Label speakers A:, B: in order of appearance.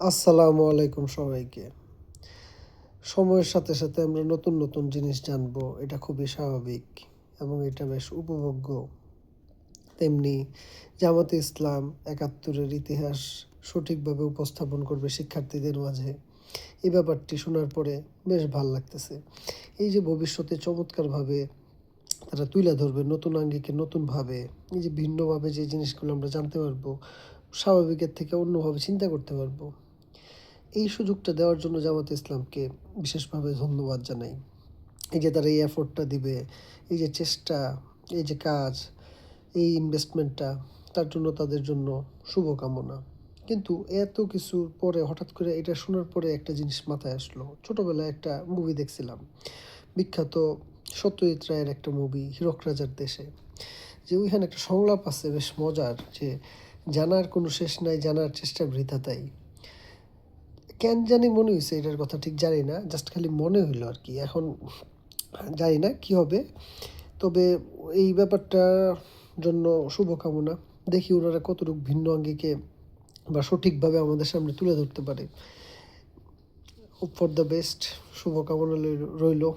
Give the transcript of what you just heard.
A: আসসালামু আলাইকুম সবাইকে। সময়ের সাথে সাথে আমরা নতুন নতুন জিনিস জানবো, এটা খুবই স্বাভাবিক এবং এটা বেশ উপভোগ্য। তেমনি জামাতে ইসলাম ৭১-এর ইতিহাস সঠিকভাবে উপস্থাপন করবে শিক্ষার্থীদের মাঝে। এই ব্যাপারটি শোনার পরে বেশ ভাল লাগতেছে। এই যে ভবিষ্যতে চমৎকারভাবে তারা তুলে ধরবে নতুন আঙ্গিকে নতুনভাবে, এই যে ভিন্নভাবে যে জিনিসগুলো আমরা জানতে পারবো, স্বাভাবিকের থেকে অন্যভাবে চিন্তা করতে পারবো। এই সুযোগটা দেওয়ার জন্য জামাতে ইসলামকে বিশেষভাবে ধন্যবাদ জানাই। এই যে তারা এই এফোর্টটা দিবে, এই যে চেষ্টা, এই যে কাজ, এই ইনভেস্টমেন্টটা, তার জন্য তাদের জন্য শুভকামনা। কিন্তু এত কিছুর পরে হঠাৎ করে এটা শোনার পরে একটা জিনিস মাথায় আসলো। ছোটোবেলায় একটা মুভি দেখছিলাম, বিখ্যাত সত্যজিৎ রায়ের একটা মুভি 'হীরক রাজার দেশে'। যে ওইখানে একটা সংলাপ আছে বেশ মজার, যে জানার কোনো শেষ নাই, জানার চেষ্টা বৃথা তাই। কেন জানি মনে হইছে এটার কথা ঠিক জানি না। জাস্ট খালি মনে হইলো আরকি। এখন জানি না কি হবে। তবে এই ব্যাপারটার জন্য শুভকামনা। দেখি ওনারা কতটুকু ভিন্ন আঙ্গিকে বা সঠিকভাবে আমাদের সামনে তুলে ধরতে পারে। Hope for the best. শুভকামনা রইলো।